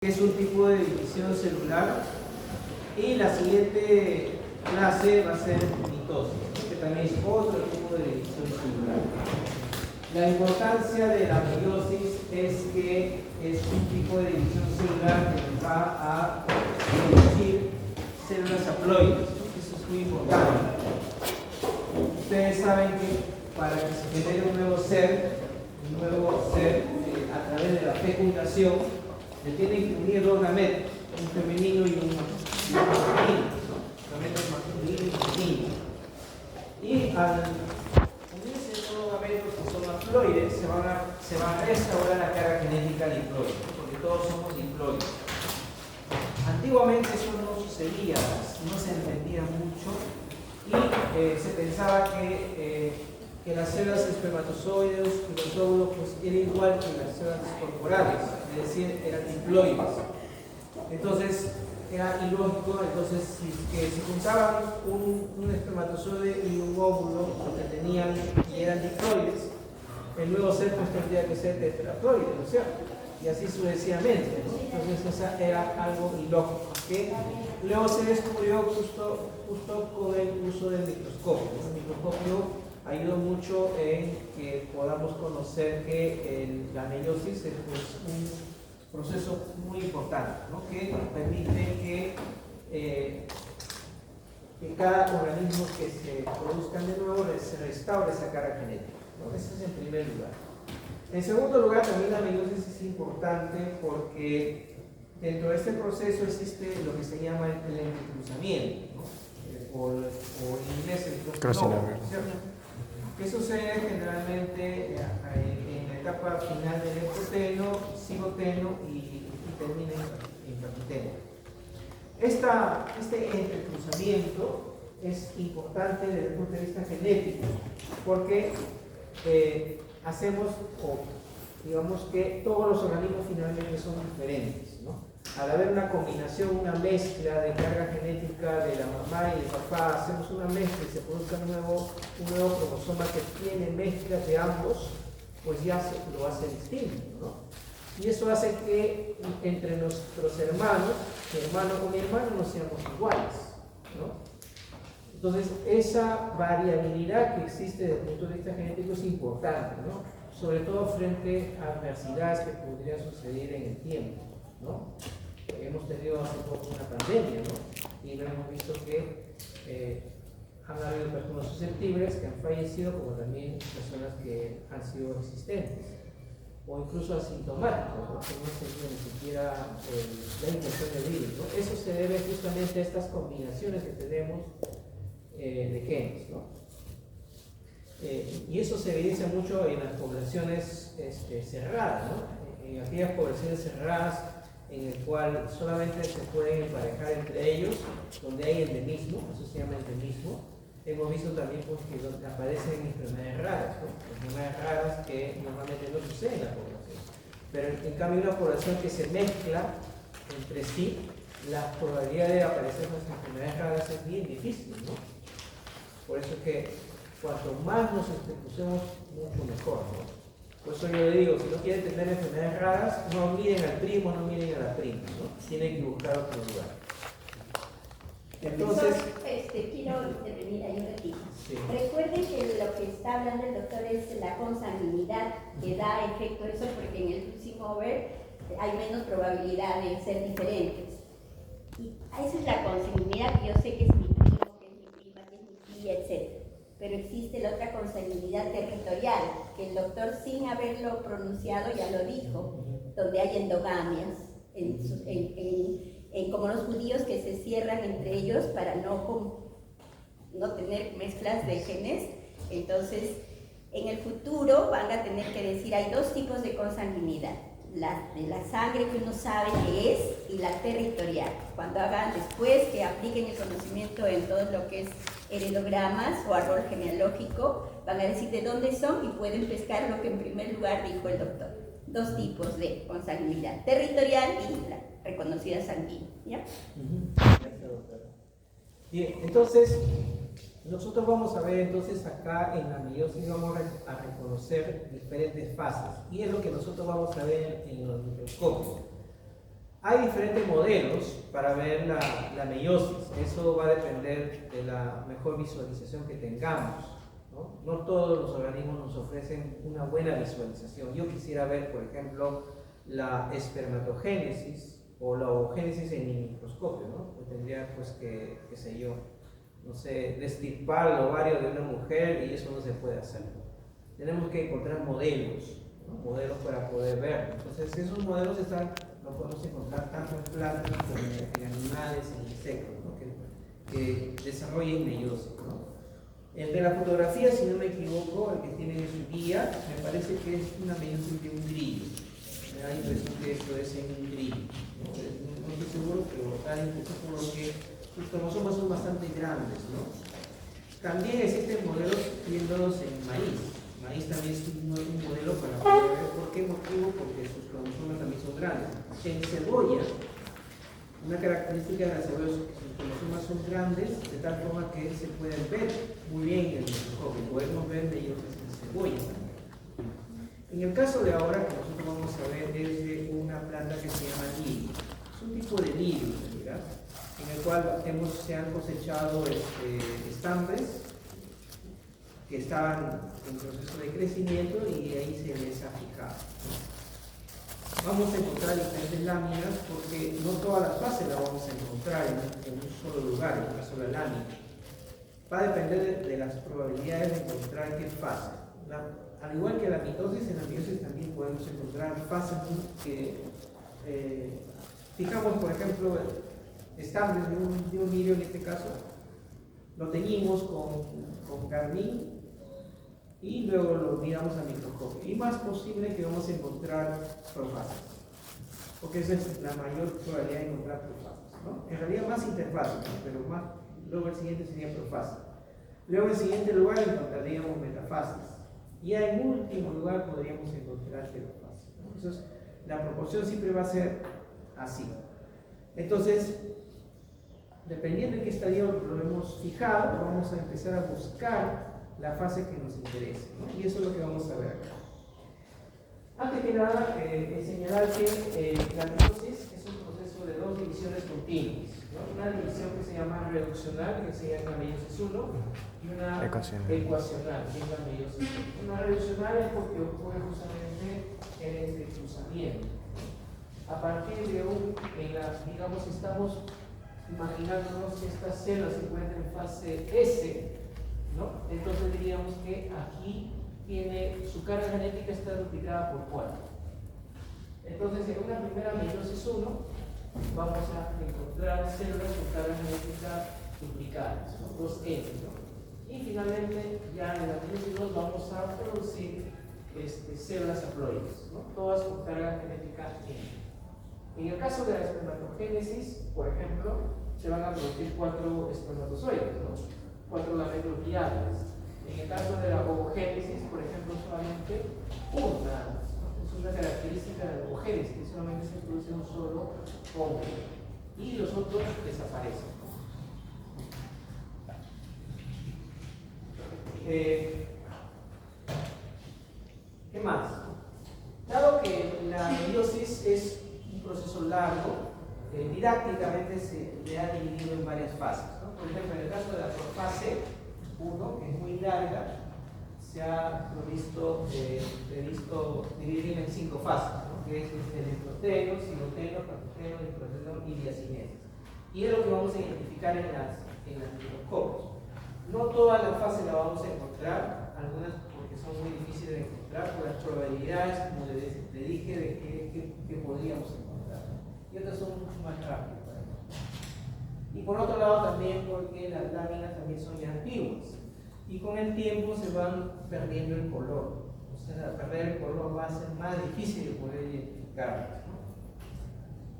que es un tipo de división celular, y la siguiente clase va a ser mitosis, que también es otro tipo de división celular. La importancia de la meiosis es que es un tipo de división celular que nos va a producir células haploides. Eso es muy importante. Ustedes saben que para que se genere un nuevo ser a través de la fecundación, se tienen que unir dos gametos, un femenino y un masculino, ¿no? Gametos masculino y femenino. Y al unirse estos gametos que son haploides, se va a restaurar la carga genética diploide, porque todos somos diploides. Antiguamente eso no sucedía, no se entendía mucho, y se pensaba que las células espermatozoides y los óvulos pues, eran igual que las células corporales, es decir, eran diploides. Entonces era ilógico. Entonces si se juntaban un espermatozoide y un óvulo que tenían y eran diploides, el nuevo ser pues tendría que ser tetraploide, ¿no es cierto? Y así sucesivamente, ¿no? Entonces esa era algo ilógico, que luego se descubrió justo con el uso del microscopio. El microscopio ayudó mucho en que podamos conocer que la meiosis es pues, un proceso muy importante, ¿no? Que permite que cada organismo que se produzcan de nuevo se restaure esa carga genética, ¿no? Eso es en primer lugar. En segundo lugar, también la meiosis es importante porque dentro de este proceso existe lo que se llama el entrecruzamiento, ¿no? O en inglés el crossover, ¿cierto? ¿Qué sucede generalmente en la etapa final del ectoteno, zigoteno y termina en capiteno? Este entrecruzamiento es importante desde el punto de vista genético porque hacemos, o digamos que todos los organismos finalmente son diferentes, ¿no? Al haber una combinación, una mezcla de carga genética de la mamá y del papá, hacemos una mezcla y se produce un nuevo cromosoma que tiene mezclas de ambos, pues ya lo hace distinto, ¿no? Y eso hace que entre nuestros hermanos, mi hermano con mi hermano, no seamos iguales, ¿no? Entonces, esa variabilidad que existe desde el punto de vista genético es importante, ¿no? Sobre todo frente a adversidades que podrían suceder en el tiempo, ¿no? Hemos tenido hace poco una pandemia, ¿no? Y hemos visto que han habido personas susceptibles que han fallecido, como también personas que han sido resistentes o incluso asintomáticos, ¿no? Que no han tenido ni siquiera la infección del virus, ¿no? Eso se debe justamente a estas combinaciones que tenemos de genes, ¿no? Y eso se evidencia mucho en las poblaciones cerradas, ¿no? En aquellas poblaciones cerradas en el cual solamente se pueden emparejar entre ellos, donde hay endemismo, eso se llama endemismo. Hemos visto también pues, que aparecen enfermedades raras, ¿no? Enfermedades raras que normalmente no suceden en la población. Pero en cambio, una población que se mezcla entre sí, la probabilidad de aparecer las enfermedades raras es bien difícil, ¿no? Por eso es que cuanto más nos entrecrucemos, mucho mejor, ¿no? Por eso yo le digo, si no quieren tener enfermedades raras, no miren al primo, no miren a la prima, ¿no? Tienen que buscar otro lugar. Entonces, quiero intervenir ahí un ratito. Sí. Recuerden que lo que está hablando el doctor es la consanguinidad que da efecto eso, porque en el crossing over hay menos probabilidad de ser diferentes. Y esa es la consanguinidad que yo sé que es mi primo, que es mi prima, que es mi tía, etc. Pero existe la otra consanguinidad territorial, que el doctor sin haberlo pronunciado ya lo dijo, donde hay endogamias, como los judíos que se cierran entre ellos para no tener mezclas de genes. Entonces, en el futuro van a tener que decir, hay dos tipos de consanguinidad, la de la sangre que uno sabe que es y la territorial. Cuando hagan después que apliquen el conocimiento en todo lo que es heredogramas o árbol genealógico, van a decir de dónde son y pueden pescar lo que en primer lugar dijo el doctor. Dos tipos de consanguinidad, territorial y la reconocida sanguínea, ¿ya? Bien, entonces nosotros vamos a ver entonces acá en la meiosis vamos a reconocer diferentes fases y es lo que nosotros vamos a ver en los microscopios. Hay diferentes modelos para ver la meiosis. Eso va a depender de la mejor visualización que tengamos, ¿no? No todos los organismos nos ofrecen una buena visualización. Yo quisiera ver, por ejemplo, la espermatogénesis o la oogénesis en el microscopio, ¿no? Pues tendría, pues, qué sé yo, no sé, destirpar el ovario de una mujer y eso no se puede hacer. Tenemos que encontrar modelos, ¿no? Modelos para poder ver. Entonces, esos modelos los podemos encontrar tanto en plantas como en animales, en insectos, ¿no? que desarrollen meiosis, ¿no? El de la fotografía, si no me equivoco, el que tiene en su guía, me parece que es una meiosis de un grillo. Me da la impresión que esto es en un grillo. No estoy seguro, pero da la impresión por lo que sus cromosomas son bastante grandes, ¿no? También existen modelos viéndolos en maíz. Maíz también es un modelo para poder ver por qué motivo, porque sus cromosomas también son grandes. En cebolla, una característica de la cebolla es que sus cromosomas son grandes, de tal forma que se pueden ver muy bien en el microscopio. Podemos ver meiosis en cebolla. En el caso de ahora, que nosotros vamos a ver, es de una planta que se llama lirio. Es un tipo de lirio, ¿verdad? En el cual se han cosechado estambres que estaban en proceso de crecimiento y ahí se les ha fijado. Vamos a encontrar diferentes láminas porque no todas las fases las vamos a encontrar en un solo lugar, en una sola lámina. Va a depender de las probabilidades de encontrar qué fase. Al igual que la mitosis, en la meiosis también podemos encontrar fases que fijamos, por ejemplo, estambres de un lirio en este caso, lo teñimos con carmín y luego lo miramos al microscopio. Y más posible que vamos a encontrar profases, porque esa es la mayor probabilidad de encontrar profases, ¿no? En realidad más interfases, ¿no? Pero más, luego el siguiente sería profase. Luego en siguiente lugar encontraríamos metafases. Y en último lugar podríamos encontrar telofases, ¿no? Entonces, la proporción siempre va a ser así. Entonces, dependiendo de qué estadio lo hemos fijado, vamos a empezar a buscar la fase que nos interese, ¿no? Y eso es lo que vamos a ver acá. Antes que nada, señalar que la meiosis es un proceso de dos divisiones continuas, ¿no? Una división que se llama reduccional, que se llama meiosis 1, y una ecuacional, que es la meiosis 2. Una reduccional es porque ocurre justamente en el entrecruzamiento. A partir de digamos, estamos imaginándonos que esta célula se encuentra en fase S, ¿no? Entonces diríamos que aquí su carga genética está duplicada por 4. Entonces, en una primera meiosis 1 vamos a encontrar células con carga genética duplicadas, ¿no? 2N, ¿no? Y finalmente, ya en la meiosis 2 vamos a producir células haploides, ¿no? Todas con carga genética N. En el caso de la espermatogénesis, por ejemplo, se van a producir 4 espermatozoides, ¿no? 4 gametos viables. En el caso de la oogénesis, por ejemplo, solamente uno nada más, ¿no? Es una característica de la oogénesis, que solamente se produce un solo óvulo y los otros desaparecen, ¿no? ¿Qué más? Dado que la meiosis es un proceso largo, didácticamente se le ha dividido en varias fases, ¿no? Por ejemplo, en el caso de la fase 1, que es muy larga, se ha previsto dividirla en 5 fases, ¿no? Que es el estroteno, siloteno, patogeno, nitroteno y diacinesis. Y es lo que vamos a identificar en las microscopios. No toda la fase la vamos a encontrar, algunas porque son muy difíciles de encontrar por las probabilidades, como le dije, de que podríamos encontrar, y otras son mucho más rápidas. Y por otro lado también porque las láminas también son muy antiguas y con el tiempo se van perdiendo el color. O sea, perder el color va a ser más difícil de poder identificarlas, ¿no?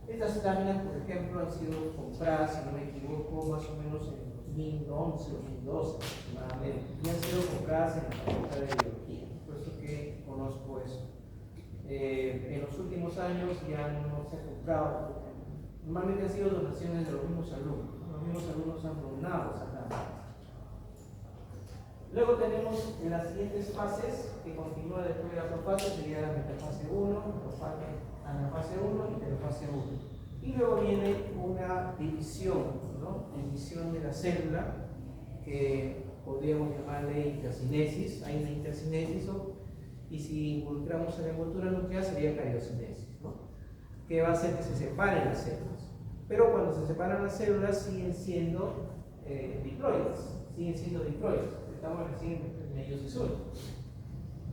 Estas láminas, por ejemplo, han sido compradas, si no me equivoco, más o menos en 2011 o 2012 aproximadamente, y han sido compradas en la Facultad de Biología, por eso que conozco eso. En los últimos años ya no se ha comprado. Normalmente han sido donaciones de los mismos alumnos. Los mismos alumnos han donado esas láminas. Luego tenemos en las siguientes fases, que continúa después de la profase, sería la metafase 1, anafase 1 y telofase 1. Y luego viene una división, ¿no? División de la célula, que podríamos llamarle intercinesis. Hay una intercinesis, y si involucramos en la envoltura nuclear sería cariocinesis, ¿no? Que va a hacer que se separen las células. Pero cuando se separan las células siguen siendo diploides, estamos recién en meiosis 1.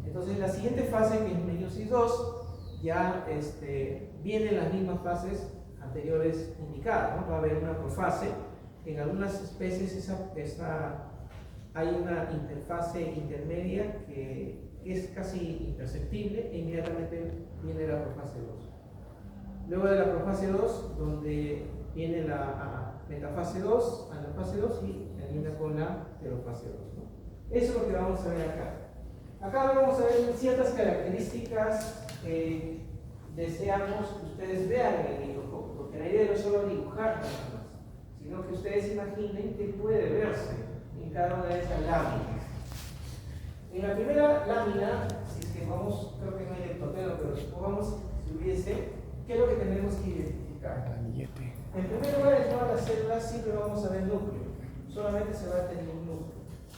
Entonces la siguiente fase, que es meiosis 2, ya vienen las mismas fases anteriores indicadas, ¿no? Va a haber una profase. En algunas especies hay una interfase intermedia que es casi imperceptible e inmediatamente viene la profase 2. Luego de la profase 2, donde viene la metafase 2, anafase 2 y termina con la telofase 2, ¿no? Eso es lo que vamos a ver acá. Acá vamos a ver ciertas características que deseamos que ustedes vean en el microscopio, porque la idea no es solo dibujar nada más, sino que ustedes imaginen qué puede verse en cada una de esas láminas. En la primera lámina, si es que vamos, creo que no hay el papel, pero supongamos si hubiese, ¿qué es lo que tenemos que identificar? En primer lugar, en todas las células siempre vamos a ver núcleo, solamente se va a tener un núcleo,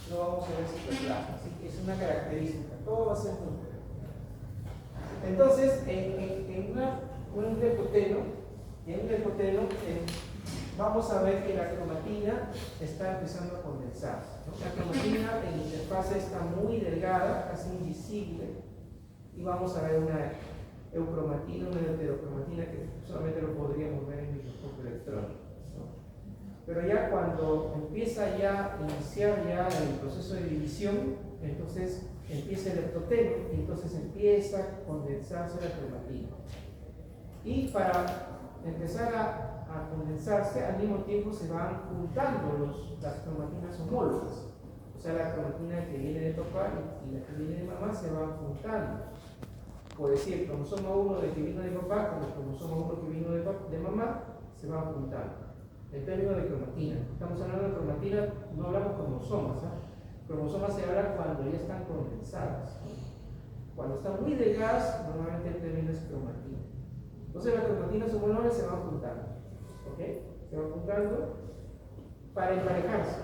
no vamos a ver citoplasma, así que es una característica, todo va a ser núcleo. Entonces, en un lepoteno, vamos a ver que la cromatina está empezando a condensarse, ¿no? La cromatina en interfase está muy delgada, casi invisible, y vamos a ver una eucromatina, una heterocromatina que solamente lo podríamos ver en microscopio electrónico, ¿no? Pero ya cuando empieza a iniciar el proceso de división, entonces empieza el leptoteno y entonces empieza a condensarse la cromatina. Y para empezar a condensarse, al mismo tiempo se van juntando las cromatinas homólogas. O sea, la cromatina que viene de papá y la que viene de mamá se van juntando. Por decir, el cromosoma 1 de que vino de papá con el cromosoma 1 que vino de mamá se van juntando. En términos de cromatina, estamos hablando de cromatina, no hablamos de cromosomas, ¿eh? Cromosomas se habla cuando ya están condensadas, ¿no? Cuando están muy delgadas, normalmente el término es cromatina. Entonces las cromatinas homólogas se van juntando, ¿ok? Se van juntando para emparejarse.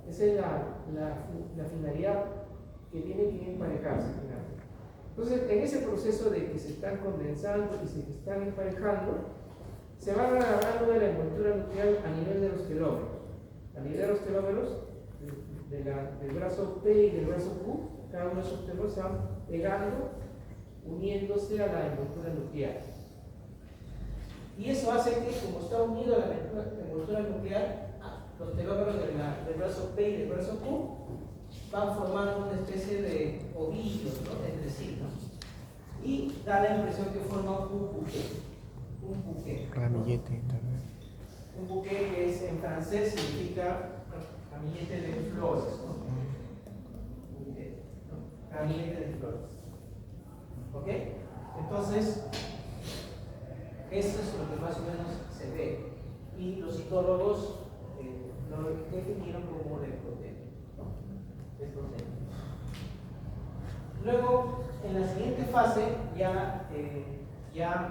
Esa es la finalidad que tienen que emparejarse finalmente. Entonces, en ese proceso de que se están condensando y se están emparejando, se van agarrando de la envoltura nuclear a nivel de los telómeros. A nivel de los telómeros, del brazo P y del brazo Q, cada uno de esos telómeros se van pegando, uniéndose a la envoltura nuclear. Y eso hace que, como está unido a la envoltura nuclear, los telómeros del brazo P y del brazo Q van formando una especie de ovillos, ¿no? Entre sí, ¿no? Y da la impresión que forma un bouquet. Un bouquet. Ramillete también. Un bouquet que en francés significa ramillete de flores, ¿no? Bouquet, ¿no? Ramillete de flores. ¿Ok? Entonces, eso es lo que más o menos se ve. Y los citólogos lo definieron como leptoteno. Luego, en la siguiente fase, ya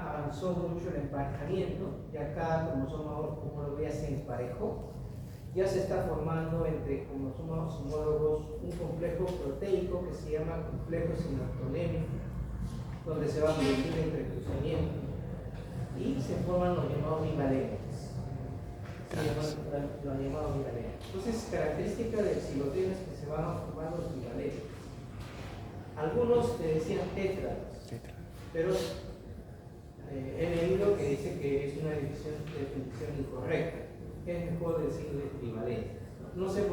avanzó mucho el emparejamiento, ya cada cromosoma homólogo ya se emparejó, ya se está formando entre cromosomas homólogos un complejo proteico que se llama complejo sinaptolémico, donde se va a producir el entrecruzamiento y se forman los llamados bivalentes. Entonces, característica del xiloteno es que se van a formar los bivalentes. Algunos te decían tétradas, pero he leído que dice que es una definición incorrecta, que es mejor decirle bivalentes. No sé el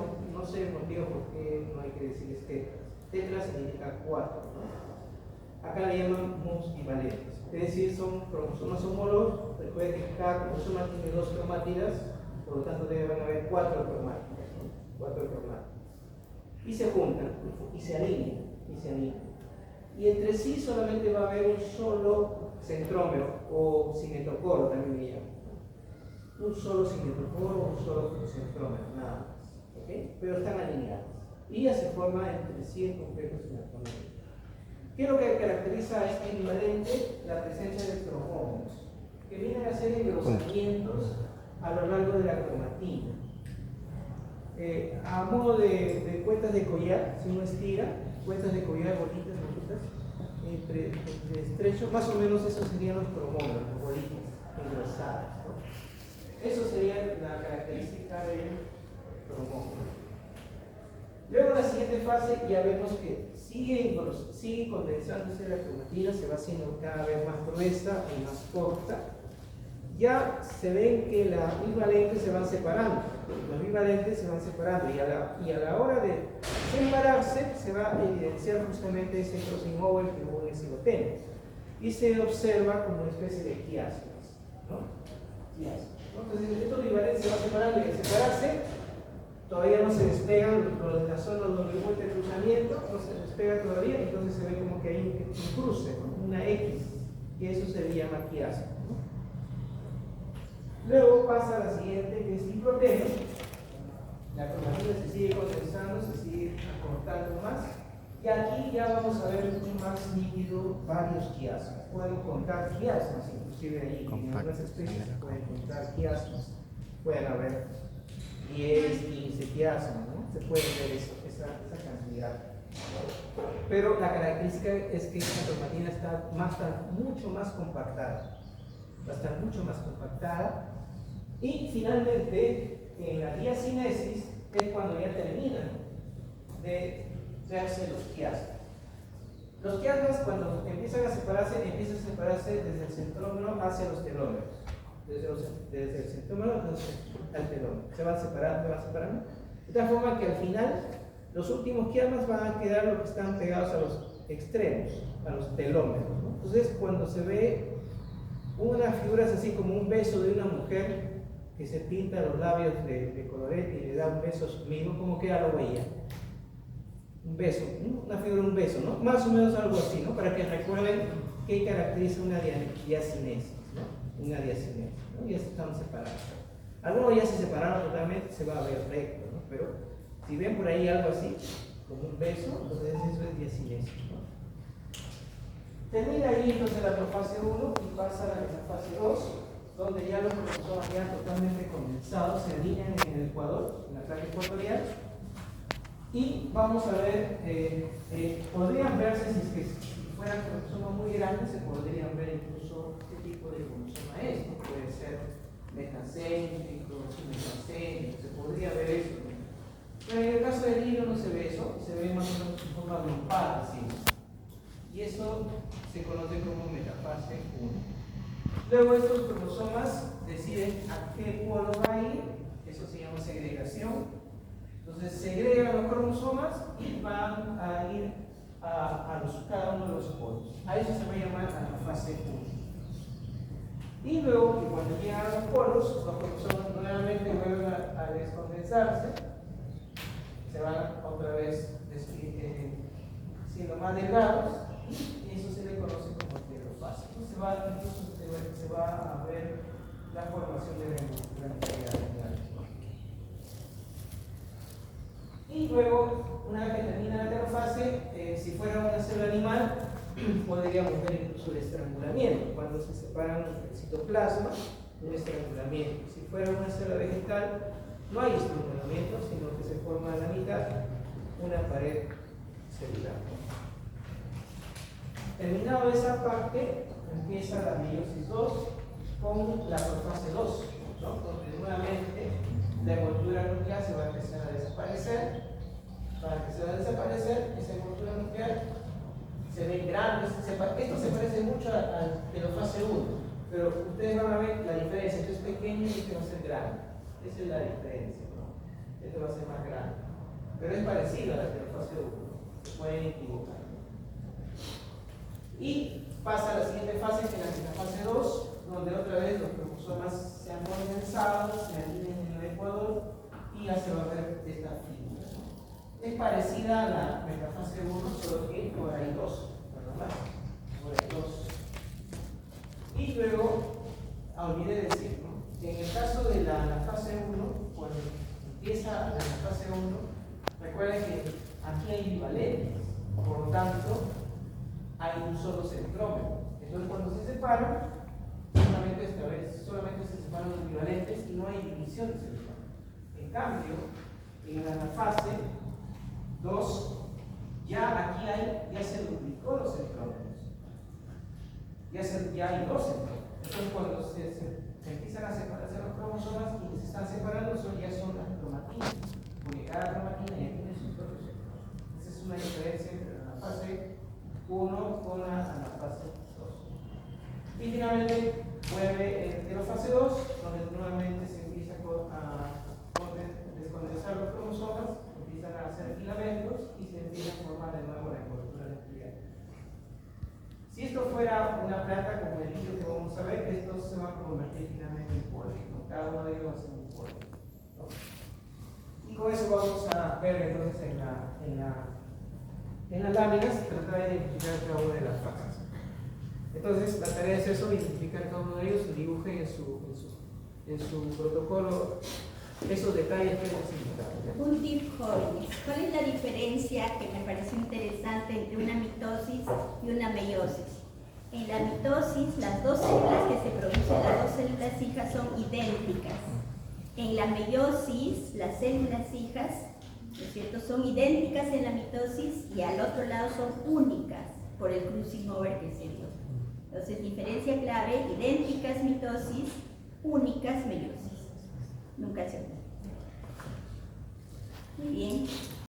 motivo por qué no hay que decirles tetras. Tetras significa 4, ¿no? Acá le llamamos bivalentes, es decir, son cromosomas homólogos. Recuerden que cada cromosoma tiene 2 cromátidas, por lo tanto deben haber 4 cromátidas, ¿no? 4 cromátidas. Y se juntan, y se alinean. Y entre sí solamente va a haber un solo centrómero, o cinetocoro también le llaman. Un solo cinetocoro, un solo centrómero, nada más. ¿Okay? Pero están alineados. Y ya se forma entre sí el complejo sinaptométrico. ¿Qué es lo que caracteriza a este bivalente? La presencia de cromómeros. que vienen a ser engrosamientos a lo largo de la cromatina. A modo de cuentas de collar, si uno estira, cuentas de collar, bolitas, entre estrechos, más o menos esos serían los cromómetros, bolitas engrosadas, ¿no? Eso sería la característica del cromómetro. Luego en la siguiente fase ya vemos que sigue condensándose la cromatina, se va haciendo cada vez más gruesa y más corta. Ya se ven que las bivalentes se van separando, los bivalentes se van separando y a la hora de separarse se va a evidenciar justamente ese crossing over que hubo en el cigoteno y se observa como una especie de quiasmas, ¿no? Entonces estos bivalentes se van separando y al separarse todavía no se despegan los de la zona donde hubo este cruzamiento, no se despega todavía, entonces se ve como que hay un cruce, ¿no? Una X, y eso se le llama quiasma, ¿no? Luego pasa a la siguiente, que es diproteno. La cromatina se sigue condensando, se sigue acortando más, y aquí ya vamos a ver más nítido varios quiasmas. Pueden contar quiasmas, inclusive ahí en algunas especies se pueden contar quiasmas. Pueden haber 10, 15 quiasmas, ¿no? Se puede ver esa cantidad. Pero la característica es que esta cromatina está mucho más compactada. Va a estar mucho más compactada. Y finalmente, en la diacinesis es cuando ya terminan de verse los quiasmas. Los quiasmas, cuando empiezan a separarse desde el centrómero hacia los telómeros. Desde el centrómero al telómero. Se van separando, de tal forma que al final los últimos quiasmas van a quedar los que están pegados a los extremos, a los telómeros, ¿no? Entonces, cuando se ve unas figuras así como un beso de una mujer que se pinta los labios de colorete y le da un beso a su mismo, ¿cómo queda la huella? Un beso, ¿no? Una figura de un beso, ¿no? Más o menos algo así, ¿no? Para que recuerden qué caracteriza una diacinesis, ¿no? Una diacinesis, ¿no? Ya se están separados. Algunos ya se separaron totalmente, se va a ver recto, ¿no? Pero si ven por ahí algo así, como un beso, entonces eso es diacinesis, ¿no? Termina ahí entonces la profase 1 y pasa a la fase 2, donde ya los cromosomas ya totalmente condensados se alinean en el ecuador, en la placa ecuatorial, y vamos a ver, podrían verse, si fueran cromosomas muy grandes, se podrían ver incluso qué tipo de cromosoma es, ¿no? Puede ser metacéntrico, submetacéntrico, se podría ver eso, ¿no? Pero en el caso del hilo no se ve eso, se ve más o menos en forma agrupada, así, y eso se conoce como metafase 1. Luego estos cromosomas deciden a qué polo va a ir, eso se llama segregación. Entonces segregan los cromosomas y van a ir a cada uno de los polos. A eso se va a llamar la fase 1. Y luego, que cuando llegan a los polos, los cromosomas nuevamente vuelven a descondensarse, se van otra vez siendo más delgados, y eso se le conoce como heterofase. Entonces se va a ver la formación de la nuclear. Y luego, una vez que termina la heterofase, si fuera una célula animal, podríamos ver incluso el estrangulamiento, cuando se separan el citoplasma, un estrangulamiento. Si fuera una célula vegetal, no hay estrangulamiento, sino que se forma a la mitad una pared celular. Terminado esa parte, empieza la meiosis 2 con la profase 2, ¿no? Donde nuevamente la envoltura nuclear se va a empezar a desaparecer. Para empezar a desaparecer, esa envoltura nuclear se ve grande. Esto se parece mucho al de la fase 1, pero ustedes van a ver la diferencia. Esto es pequeño y este va a ser grande. Esa es la diferencia, ¿no? Este va a ser más grande. Pero es parecido a la de la fase 1, se pueden equivocar. Y pasa a la siguiente fase, que es la fase 2, donde otra vez los cromosomas se han condensado, se alinean en el ecuador y ya se va a ver esta figura. Es parecida a la metafase 1, solo que ahora hay 2, nada más. Ahora hay 2. Y luego, olvidé decir, ¿no? Que en el caso de la fase 1, cuando empieza la fase 1, recuerden que aquí hay bivalentes, por lo tanto, hay un solo centrómero. Entonces, cuando se separan, solamente esta vez solamente se separan los equivalentes y no hay división de selección. En cambio, en la fase 2, ya aquí ya se duplicó los electrones. Ya hay 2 electrones. Entonces, cuando se empiezan a separarse los cromosomas y se están separando, ya son las cromatinas, porque cada cromatina ya tiene sus propios electrones. Esa es una diferencia entre la fase 1 con la fase 2. Y finalmente, vuelve de la fase 2, donde nuevamente se empieza a descondensar los cromosomas, empiezan a hacer filamentos y se empieza a formar de nuevo la envoltura nuclear. Si esto fuera una planta como el litio que vamos a ver, estos se van a convertir finalmente en polvo, ¿no? Cada uno de ellos va a ser un polvo, ¿no? Y con eso vamos a ver entonces en las láminas, tratar de identificar cada una de las fases. Entonces, la tarea es eso, identificar cada uno de ellos y dibuje en su protocolo esos detalles que hemos indicado. Un tip, jóvenes. ¿Cuál es la diferencia que me pareció interesante entre una mitosis y una meiosis? En la mitosis, las dos células que se producen, las dos células hijas, son idénticas. En la meiosis, las células hijas, ¿no es cierto?, son idénticas en la mitosis y al otro lado son únicas por el crossing over que se dio. Entonces, diferencia clave: idénticas mitosis, únicas meiosis. Nunca se olvida. Muy bien.